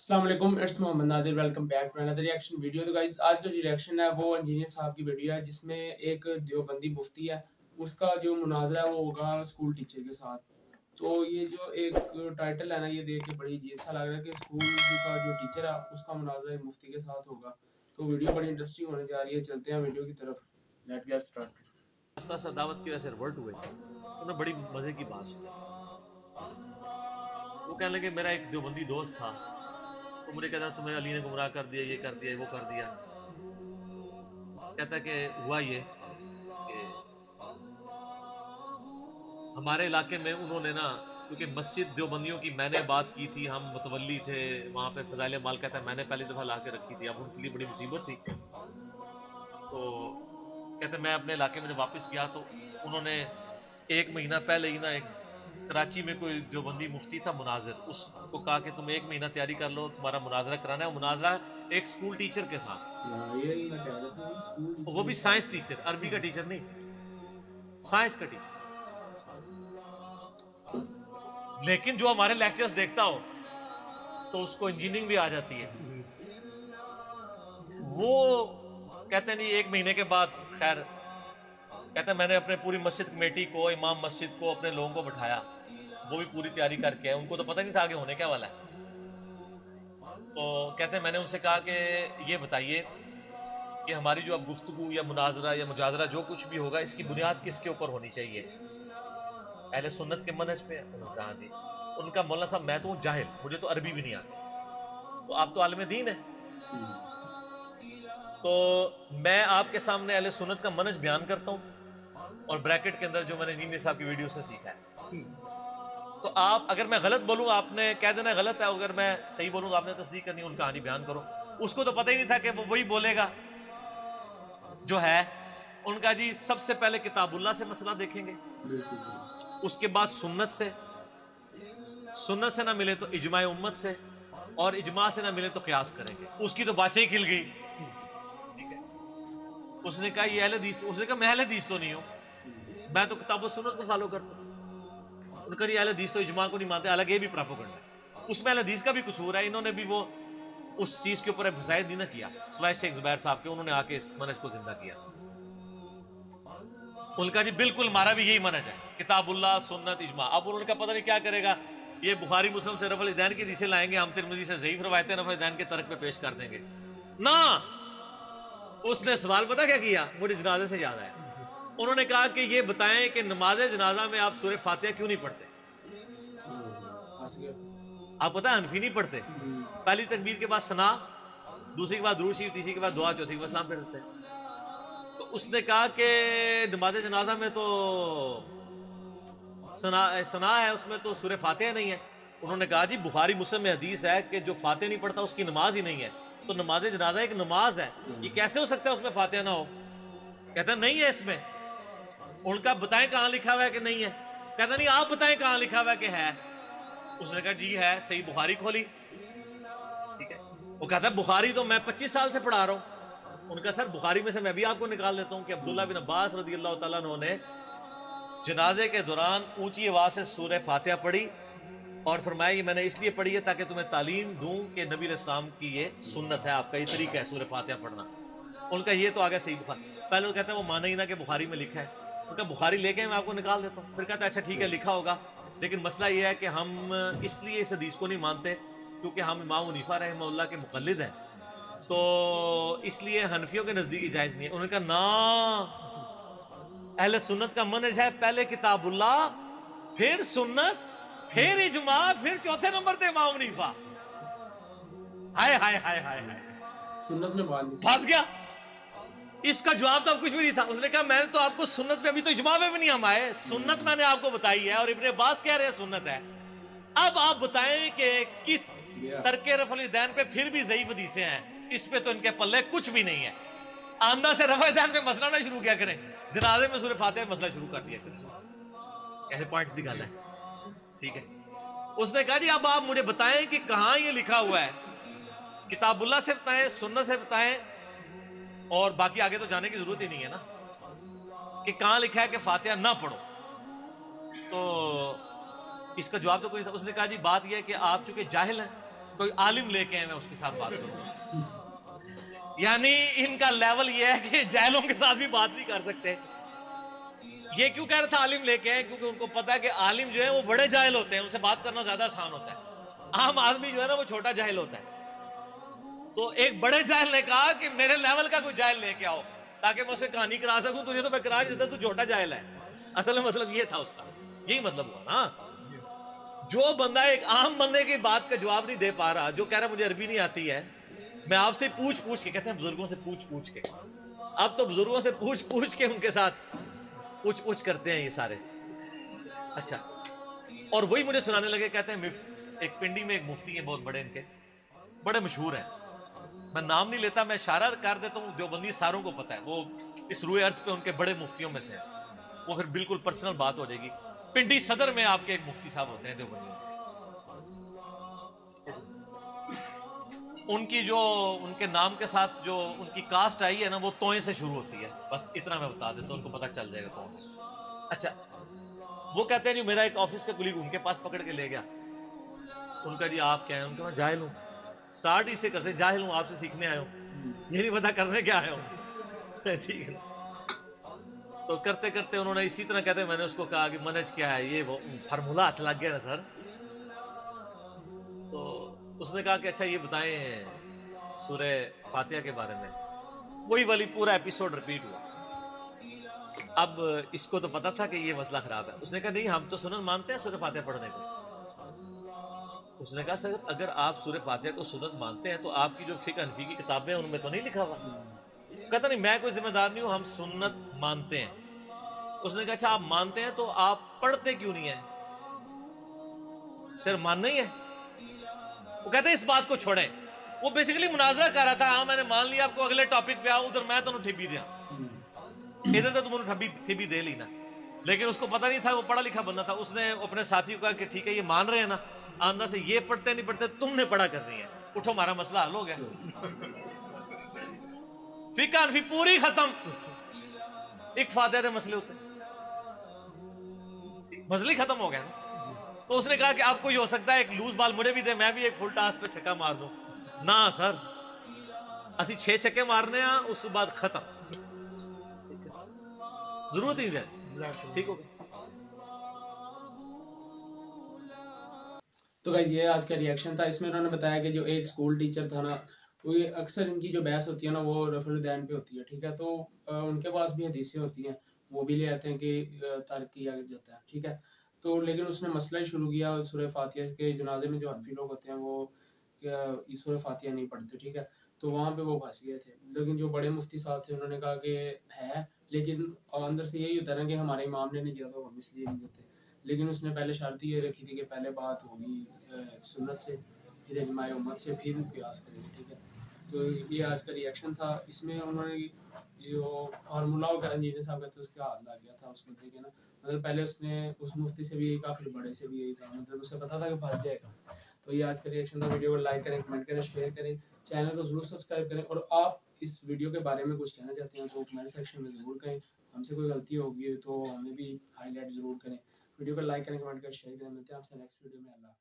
अस्सलाम वालेकुम, it's Mohammad Nadir. Welcome back to another reaction video. तो गाइस आज का जो रिएक्शन है वो इंजीनियर साहब की वीडियो है जिसमें एक देवबंदी मुफ्ती है, उसका जो मुनाजरा है वो होगा स्कूल टीचर के साथ। तो ये जो एक टाइटल है ना, ये देख के बड़ी अजीब सा लग रहा है कि स्कूल का जो टीचर है उसका मुनाजरा एक मुफ्ती के साथ होगा। तो वीडियो बड़ी इंटरेस्टिंग होने जा रही है। चलते हैं वीडियो की तरफ। Let's get start. रास्ता सा दावत की वजह से रिवर्ट हुए थे। उन्होंने बड़ी मजे की बात सुनी। वो कहने लगे मेरा एक देवबंदी दोस्त था, तो मुझे कहता तुम्हें अली ने गुमराह कर दिया, ये कर दिया, वो कर दिया। कहता कि हुआ ये कि हमारे इलाके में उन्होंने ना, क्योंकि मस्जिद देवबंदियों की मैंने बात की थी, हम मुतवल्ली थे वहां पे। फजाइल माल कहता है मैंने पहली दफा ला के रखी थी, अब उनके लिए बड़ी मुसीबत थी। तो कहते मैं अपने इलाके में जब वापस गया तो उन्होंने एक महीना पहले ही ना एक कराची में कोई देवबंदी मुफ्ती था मुनाजिर, उसको कहा कि तुम एक महीना तैयारी कर लो, तुम्हारा मुनाजरा कराना है। मुनाजरा एक स्कूल टीचर के साथ, यही मैं कह रहा था, स्कूल टीचर वो भी साइंस टीचर, अरबी का टीचर नहीं, साइंस का टीचर। लेकिन जो हमारे लेक्चर्स देखता हो तो उसको इंजीनियरिंग भी आ जाती है। वो कहते नहीं, एक महीने के बाद खैर कहते मैंने अपने पूरी मस्जिद कमेटी को, इमाम मस्जिद को, अपने लोगों को बैठाया, वो भी पूरी तैयारी करके आए। उनको तो पता नहीं था आगे होने क्या वाला है। तो कहते हैं मैंने उनसे कहा कि ये बताइए कि हमारी जो अब गुफ्तगू या मुनाजरा या मुजाजरा जो कुछ भी होगा, इसकी बुनियाद किसके ऊपर होनी चाहिए? अहले सुन्नत के मनहज पे। उन्होंने कहा जी। उनका मौलाना साहब मैं तो जाहिल, मुझे तो अरबी भी नहीं आती, तो आप तो आलिम दीन है, तो मैं आपके सामने अहले सुन्नत का मनहज बयान करता हूँ और ब्रैकेट के अंदर जो मैंने इंजीनियर साहब की वीडियो से सीखा है। तो आप अगर मैं गलत बोलूं आपने कह देना गलत है, अगर मैं सही बोलूं तो आपने तस्दीक करनी, उनका कहानी बयान करो। उसको तो पता ही नहीं था कि वो वही बोलेगा जो है। उनका जी सबसे पहले किताबुल्लाह से मसला देखेंगे, उसके बाद सुन्नत से, सुन्नत से ना मिले तो इजमाए उम्मत से, और इजमा से ना मिले तो क़यास करेंगे। उसकी तो बातें ही खिल गई। ठीक है, उसने कहा ये अहले हदीस, उसने कहा मैं अहले हदीस तो नहीं हूं, मैं तो किताब और सुन्नत को फॉलो करता हूं। उनका अहले हदीस तो इजमा को नहीं मानते, हालांकि ये भी प्रोपेगेंडा है, उसमें अहले हदीस का भी कसूर है। इन्होंने भी वो उस चीज के ऊपर एम्फसाइज नहीं ना किया, सिवाय शेख जुबैर साहब के, उन्होंने आके इस मनहज को जिंदा किया। उनका जी बिल्कुल हमारा भी यही मनहज है, किताबुल्लाह सुन्नत इजमा। अब उनका पता नहीं क्या करेगा, ये बुखारी मुस्लिम से रफल दैन की हदीसें लाएंगे, हम तिरमिज़ी से ज़ईफ रवायतें रफल दैन के तर्क पे पेश कर देंगे ना। उसने सवाल पता क्या किया, मुझे जनाजे से याद आया। उन्होंने कहा कि ये बताएं कि नमाज जनाजा में आप सूरह फातिहा क्यों नहीं पढ़ते? आप पता है हनफी नहीं पढ़ते, पहली तकबीर के बाद सना, दूसरी के बाद दुरूद शरीफ, तीसरी के बाद दुआ, चौथी के बाद सलाम पढ़ते हैं। तो उसने कहा कि नमाज जनाजा में तो सना है, उसमें तो सूरह फातिहा नहीं है। उन्होंने कहा जी बुखारी मुस्लिम में हदीस है कि जो फातिहा नहीं पढ़ता उसकी नमाज ही नहीं है, तो नमाज जनाजा एक नमाज है, ये कैसे हो सकता है उसमें फातिहा ना हो? कहता नहीं है इसमें। उनका बताएं कहां लिखा हुआ है कि नहीं है? कहता नहीं आप बताएं कहां लिखा हुआ है कि है। उसने कहा जी है, सही बुखारी खोली। ठीक है, वो कहता है बुखारी तो मैं 25 साल से पढ़ा रहा हूं। उनका सर बुखारी में से मैं भी आपको निकाल देता हूं कि अब्दुल्ला बिन अब्बास रज़ी अल्लाह तआला अन्हु ने जनाजे के दौरान ऊंची आवाज से सूरह फातिहा पढ़ी और फरमाया ये मैंने इसलिए पढ़ी है ताकि तुम्हें तालीम दूं कि नबी इस्लाम की ये सुन्नत है, आपका ये तरीका है सूरह फातिहा पढ़ना। उनका ये तो आ गया सही बुखारी। पहले वो कहता है वो माना ही ना कि बुखारी में लिखा है। उनका बुखारी लेके मैं आपको निकाल देता हूँ। फिर कहता है अच्छा ठीक है लिखा होगा, लेकिन मसला ये है कि हम इसलिए इस हदीस को नहीं मानते क्योंकि हम इमाम हनीफा रहमतुल्लाह के मुक़ल्लिद हैं, तो इसलिए हनफियों के नजदीक जायज नहीं है। उन्होंने कहा ना, अहले सुन्नत का मनहज है पहले किताबुल्लाह, फिर सुन्नत, फिर इजमा, फिर चौथे नंबर पे इमाम हनीफा। हाय हाय हाय हाय हाय, सुन्नत में बात फंस गया। इसका जवाब तो अब कुछ भी नहीं था। उसने कहा मैंने तो आपको सुन्नत पे, अभी तो इजमा पे भी नहीं हम आए, सुन्नत मैंने आपको बताई है और इब्ने अब्बास कह रहे हैं सुन्नत है। अब आप बताएं कि किस तरके रफल दैन पे फिर भी ज़ईफ हदीसें हैं, इस पे तो इनके पल्ले कुछ भी नहीं है। आंदा से रफल दैन पे मसला ना शुरू क्या करें, जनाजे में सूरह फातिहा मसला शुरू कर दिया। कैसे पॉइंट की गल है। ठीक है, उसने कहा जी अब आप मुझे बताएं कि कहां ये लिखा हुआ है, किताबुल्लाह से बताएं, सुन्नत से बताएं, और बाकी आगे तो जाने की जरूरत ही नहीं है ना कि कहां लिखा है कि फातिहा ना पढ़ो। तो इसका जवाब तो कोई था। उसने कहा जी बात यह है कि आप चूंकि जाहिल हैं कोई आलिम लेके आए, मैं उसके साथ बात करूंगा। यानी इनका लेवल ये है कि जाहिलों के साथ भी बात नहीं कर सकते। ये क्यों कह रहा था आलिम लेके आए? क्योंकि उनको पता है कि आलिम जो है वो बड़े जाहिल होते हैं, उनसे बात करना ज्यादा आसान होता है। आम आदमी जो है ना वो छोटा जाहिल होता है। तो एक बड़े जाहिल ने कहा कि मेरे लेवल का कोई जाहिल लेके आओ ताकि मैं उसे कहानी करा सकूं। तुझे तो मैं करा नहीं देता, तू छोटा जाहिल है। असल में मतलब ये था उसका, यही मतलब हुआ ना। जो बंदा एक आम बंदे की बात का जवाब नहीं दे पा रहा, जो कह रहा मुझे अरबी नहीं आती है, मैं आपसे पूछ पूछ के, कहते हैं बुजुर्गों से पूछ पूछ के, अब तो बुजुर्गों से पूछ पूछ के उनके साथ पूछ पूछ करते हैं ये सारे। अच्छा, और वही मुझे सुनाने लगे, कहते हैं एक पिंडी में एक मुफ्ती है बहुत बड़े, इनके बड़े मशहूर हैं, मैं नाम नहीं लेता, मैं इशारा कर देता हूँ, देवबंदी सारों को पता है, वो इस रूए अर्ज पे उनके बड़े मुफ्तियों में से है। वो फिर बिल्कुल पर्सनल बात हो जाएगी। पिंडी सदर में आपके एक मुफ्ती साहब होते हैं देवबंदी, उनकी जो उनके नाम के साथ जो उनकी कास्ट आई है ना, वो तोए से शुरू होती है। बस इतना मैं बता देता हूँ, उनको पता चल जाएगा कौन है। अच्छा, वो कहते हैं जी मेरा एक ऑफिस का कुलीग उनके पास पकड़ के ले गया। उनका जी आप क्या है? उनका मैं जाहिल हूँ। स्टार्ट इससे करते, जाहिल हूँ, आपसे सीखने आया हूँ, ये नहीं पता करने क्या आया हूँ। ठीक है। तो करते करते उन्होंने इसी तरह कहते, मैंने उसको कहा कि मनज क्या है, ये वो फार्मूला हाथ लग गया ना सर। तो उसने कहा कि अच्छा ये बताएं सूरह फातिहा के बारे में। वही वाली पूरा एपिसोड रिपीट हुआ। अब इसको तो पता था कि ये मसला खराब है। उसने कहा नहीं, हम तो सुन्नत मानते हैं सूरह फातिहा पढ़ने को। उसने कहा सर अगर आप सूरह फातिहा को सुन्नत मानते हैं तो आपकी जो फिक्र हनफी की किताबें हैं उनमें तो नहीं लिखा हुआ। कहता नहीं मैं कोई जिम्मेदार नहीं हूं, हम सुन्नत मानते हैं। उसने कहा अच्छा आप मानते हैं तो आप पढ़ते क्यों नहीं है? सर मानना ही है। वो कहते हैं इस बात को छोड़ें। वो बेसिकली मुनाजरा कर रहा था, हाँ मैंने मान लिया, आपको अगले टॉपिक पे आओ, उधर मैं तुम ठिपी दिया, इधर तो तुम ठिपी दे ली ना। लेकिन उसको पता नहीं था, वो पढ़ा लिखा बंदा था। उसने अपने साथी को कहा कि ठीक है ये मान रहे हैं ना, आंदा से ये पढ़ते नहीं पढ़ते तुमने पढ़ा करनी है, उठो हमारा मसला हल हो गया। फिका हनफी पूरी खत्म, एक फातिहा दे मसले होते, मसले ही खत्म हो गया ना। तो उसने कहा कि अब कोई हो सकता है एक लूज बाल मुझे भी दे, मैं भी एक फुल टास पे छक्का मार दूं। ना सर, असि 6 छक्के मारने आ, उस बाद खत्म, जरूरत ही है। ठीक हो गया। तो गाइस ये आज का रिएक्शन था। इसमें उन्होंने बताया कि जो एक स्कूल टीचर था ना, वो ये अक्सर इनकी जो बहस होती है ना वो रफल दैन पे होती है, ठीक है। तो उनके पास भी हदीसें होती हैं, वो भी ले आते हैं कि तर्क किया जाता है, ठीक है। तो लेकिन उसने मसला ही शुरू किया सूरह फातिहा के जनाजे में। जो हनफी लोग होते हैं वो सूरह फातिहा नहीं पढ़ते, ठीक है। तो वहाँ पे वो फंस गए थे। लेकिन जो बड़े मुफ्ती साहब थे उन्होंने कहा कि है, लेकिन अंदर से यही होता है ना कि हमारे इमाम ने नहीं दिया तो हम इसलिए नहीं देते। लेकिन उसने पहले शर्त ये रखी थी कि पहले बात होगी सुन्नत से, फिर इजमाए उम्मत से, फिर कियास करेंगे, ठीक है। तो ये आज का रिएक्शन था। इसमें उन्होंने जो फार्मूला का इंजीनियर साहब कहते हैं उसका हाथ लग गया था उस बंदे के ना। मतलब पहले उसने उस मुफ्ती से भी यही कहा, फिर बड़े से भी यही कहा, मतलब उसे पता था कि फंस जाएगा। तो ये आज का रिएक्शन था। वीडियो को लाइक करें, कमेंट करें, शेयर करें, चैनल को जरूर सब्सक्राइब करें। और आप इस वीडियो के बारे में कुछ कहना चाहते हैं तो कमेंट सेक्शन में ज़रूर कहें। हमसे कोई गलती होगी तो हमें भी हाईलाइट ज़रूर करें। वीडियो को लाइक करें, कमेंट करें, शेयर करें। मिलते हैं आपसे नेक्स्ट वीडियो में। अल्लाह।